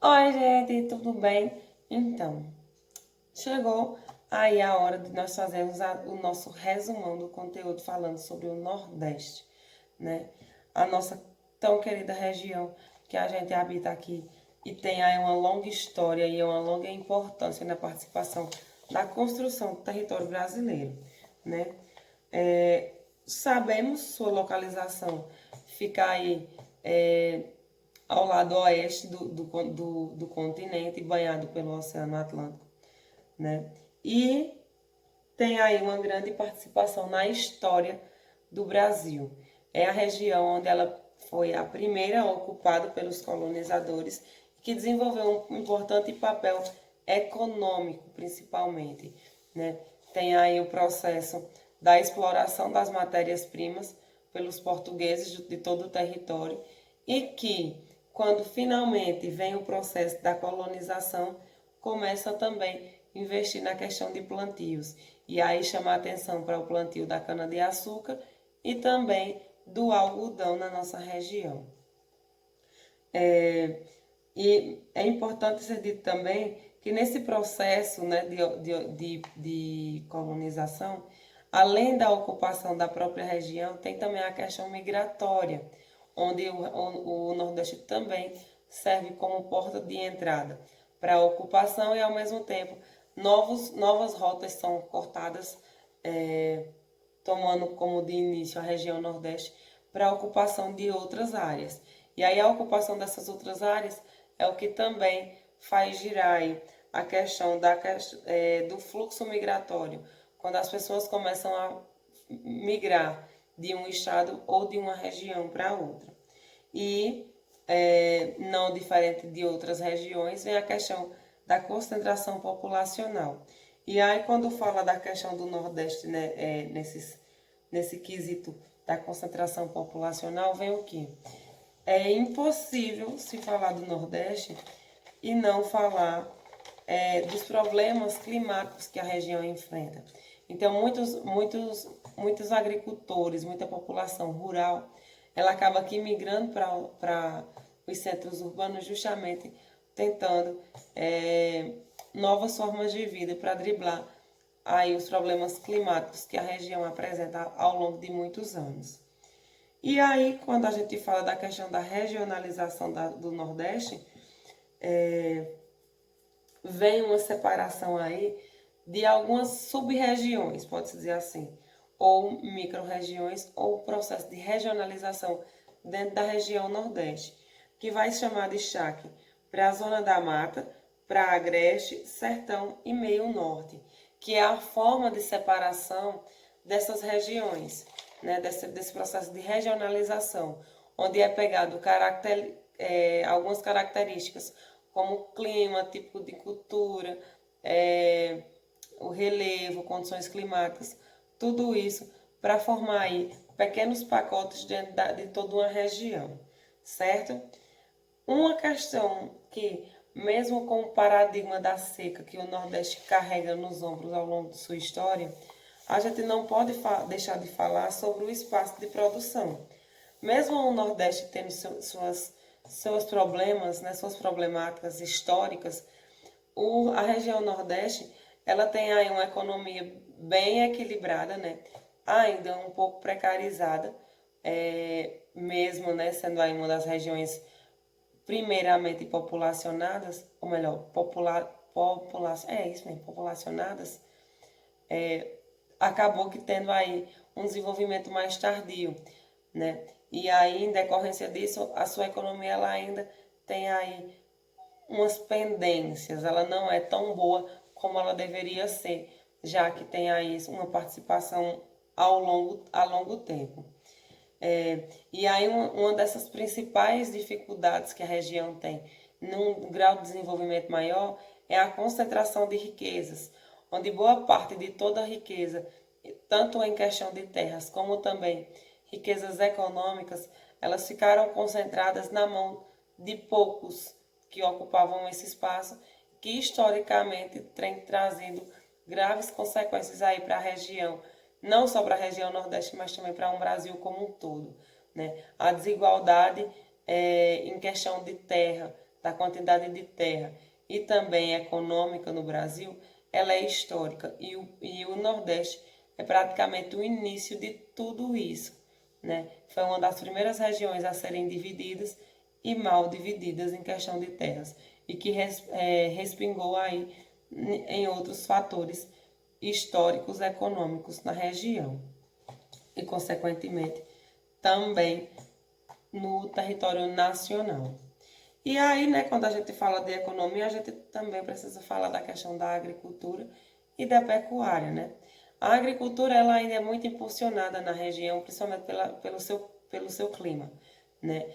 Oi, gente, tudo bem? Então, chegou aí a hora de nós fazermos o nosso resumão do conteúdo falando sobre o Nordeste, né? A nossa tão querida região que a gente habita aqui e tem aí uma longa história e uma longa importância na participação da construção do território brasileiro, né? Sabemos sua localização fica aí ao lado oeste do continente, banhado pelo Oceano Atlântico, né? E tem aí uma grande participação na história do Brasil. É a região onde ela foi a primeira ocupada pelos colonizadores, que desenvolveu um importante papel econômico, principalmente, né? Tem aí o processo da exploração das matérias-primas pelos portugueses de todo o território e que, quando finalmente vem o processo da colonização, começa também a investir na questão de plantios e aí chamar atenção para o plantio da cana-de-açúcar e também do algodão na nossa região. E é importante ser dito também que nesse processo, né, de colonização, além da ocupação da própria região, tem também a questão migratória, onde o Nordeste também serve como porta de entrada para a ocupação e, ao mesmo tempo, novas rotas são cortadas, tomando como de início a região Nordeste para a ocupação de outras áreas. E aí a ocupação dessas outras áreas é o que também faz girar a questão do fluxo migratório, quando as pessoas começam a migrar de um estado ou de uma região para outra. E, não diferente de outras regiões, vem a questão da concentração populacional. E aí, quando fala da questão do Nordeste, né, nesse quesito da concentração populacional, vem o quê? É impossível se falar do Nordeste e não falar dos problemas climáticos que a região enfrenta. Então, muitos agricultores, muita população rural, ela acaba aqui migrando para os centros urbanos justamente tentando novas formas de vida para driblar aí os problemas climáticos que a região apresenta ao longo de muitos anos. E aí, quando a gente fala da questão da regionalização do Nordeste, vem uma separação aí de algumas sub-regiões, pode-se dizer assim, ou micro-regiões, ou processo de regionalização dentro da região Nordeste, que vai se chamar de destaque para a Zona da Mata, para Agreste, Sertão e Meio Norte, que é a forma de separação dessas regiões, né, desse processo de regionalização, onde é pegado algumas características como clima, tipo de cultura, o relevo, condições climáticas, tudo isso para formar aí pequenos pacotes dentro de toda uma região, certo? Uma questão que, mesmo com o paradigma da seca que o Nordeste carrega nos ombros ao longo de sua história, a gente não pode deixar de falar sobre o espaço de produção. Mesmo o Nordeste tendo seus problemas, né, suas problemáticas históricas, a região Nordeste ela tem aí uma economia bem equilibrada, né? Ainda um pouco precarizada, mesmo, né, sendo aí uma das regiões primeiramente populacionadas, ou melhor, isso mesmo, populacionadas, acabou que tendo aí um desenvolvimento mais tardio, né? E aí, em decorrência disso, a sua economia ela ainda tem aí umas pendências, ela não é tão boa como ela deveria ser, já que tem aí uma participação a longo tempo. E aí uma dessas principais dificuldades que a região tem num grau de desenvolvimento maior é a concentração de riquezas, onde boa parte de toda a riqueza, tanto em questão de terras como também riquezas econômicas, elas ficaram concentradas na mão de poucos que ocupavam esse espaço, que historicamente tem trazido graves consequências aí para a região, não só para a região Nordeste, mas também para um Brasil como um todo, né? A desigualdade em questão de terra da quantidade de terra e também econômica no Brasil, ela é histórica e o Nordeste é praticamente o início de tudo isso, né? Foi uma das primeiras regiões a serem divididas e mal divididas em questão de terras e que respingou aí em outros fatores históricos econômicos na região e, consequentemente, também no território nacional. E aí, né, quando a gente fala de economia, a gente também precisa falar da questão da agricultura e da pecuária, né? A agricultura, ela ainda é muito impulsionada na região, principalmente pelo seu clima, né?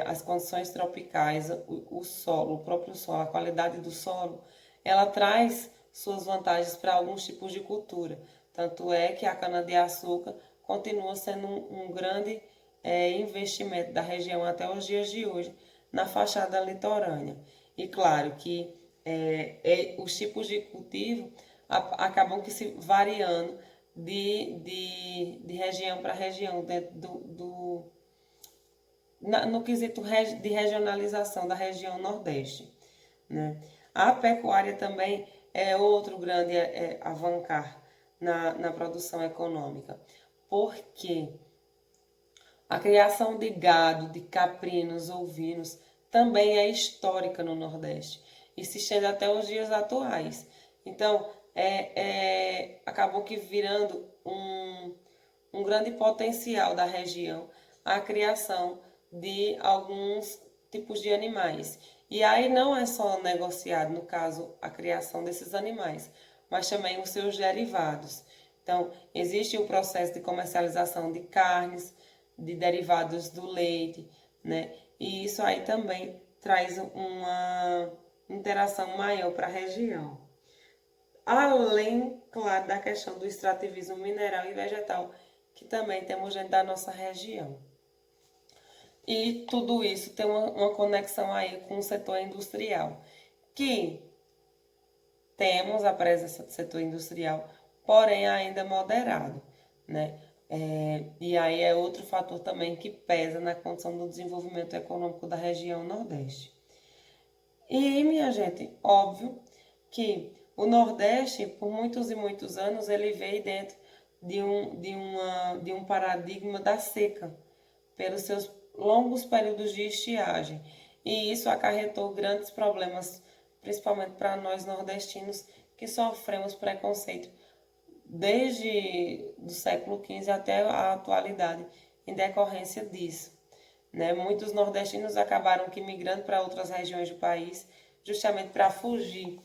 As condições tropicais, o solo, o próprio solo, a qualidade do solo, ela traz suas vantagens para alguns tipos de cultura. Tanto é que a cana-de-açúcar continua sendo um grande investimento da região até os dias de hoje, na fachada litorânea. E claro que os tipos de cultivo acabam que se variando de região para região, no quesito de regionalização da região Nordeste, né? A pecuária também é outro grande avançar na produção econômica, porque a criação de gado, de caprinos, ovinos, também é histórica no Nordeste e se estende até os dias atuais. Então, acabou que virando um grande potencial da região a criação de alguns tipos de animais. E aí não é só negociado, no caso, a criação desses animais, mas também os seus derivados. Então, existe o processo de comercialização de carnes, de derivados do leite, né? E isso aí também traz uma interação maior para a região. Além, claro, da questão do extrativismo mineral e vegetal, que também temos dentro da nossa região. E tudo isso tem uma conexão aí com o setor industrial, que temos a presença do setor industrial, porém ainda moderado, né? E aí é outro fator também que pesa na condição do desenvolvimento econômico da região Nordeste. E, minha gente, óbvio que o Nordeste, por muitos e muitos anos, ele veio dentro de um paradigma da seca, pelos seus longos períodos de estiagem. E isso acarretou grandes problemas, principalmente para nós nordestinos, que sofremos preconceito desde o século XV até a atualidade, em decorrência disso, né? Muitos nordestinos acabaram que migrando para outras regiões do país, justamente para fugir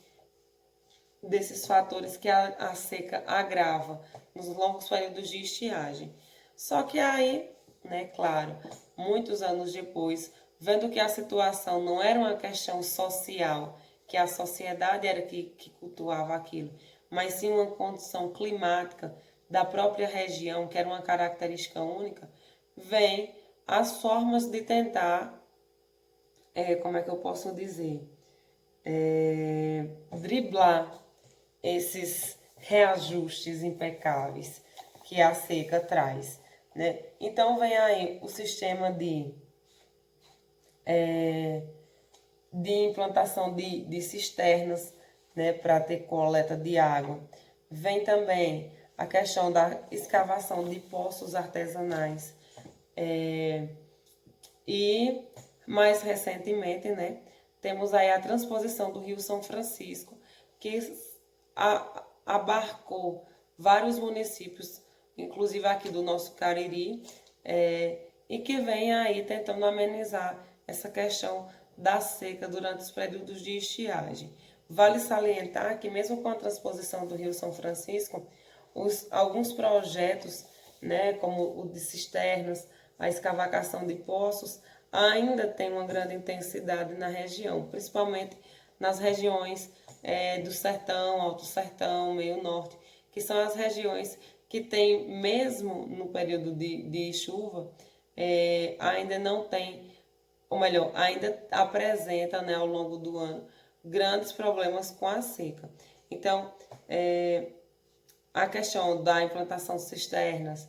desses fatores que a seca agrava nos longos períodos de estiagem. Só que aí, né, claro, muitos anos depois, vendo que a situação não era uma questão social, que a sociedade era que cultuava aquilo, mas sim uma condição climática da própria região, que era uma característica única, vem as formas de tentar, como é que eu posso dizer, driblar esses reajustes impecáveis que a seca traz, né? Então vem aí o sistema de implantação de cisternas, né, para ter coleta de água. Vem também a questão da escavação de poços artesanais. E mais recentemente, né, temos aí a transposição do Rio São Francisco, que abarcou vários municípios, inclusive aqui do nosso Cariri, e que vem aí tentando amenizar essa questão da seca durante os períodos de estiagem. Vale salientar que mesmo com a transposição do Rio São Francisco, alguns projetos, né, como o de cisternas, a escavação de poços, ainda tem uma grande intensidade na região, principalmente nas regiões do sertão, alto sertão, meio norte, que são as regiões que tem, mesmo no período de chuva, ainda não tem, ou melhor, ainda apresenta, né, ao longo do ano grandes problemas com a seca. Então, a questão da implantação de cisternas,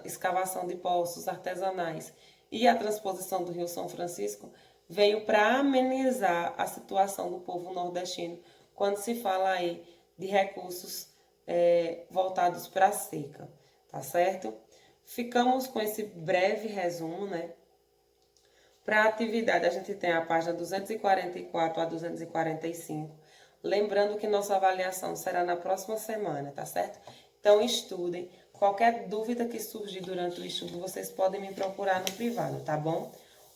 escavação de poços artesanais e a transposição do Rio São Francisco veio para amenizar a situação do povo nordestino quando se fala aí de recursos voltados para a seca, tá certo? Ficamos com esse breve resumo, né? Para a atividade, a gente tem a página 244 a 245. Lembrando que nossa avaliação será na próxima semana, tá certo? Então, estudem. Qualquer dúvida que surgir durante o estudo, vocês podem me procurar no privado, tá bom?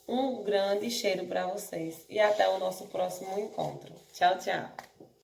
Um grande cheiro para vocês e até o nosso próximo encontro. Tchau, tchau!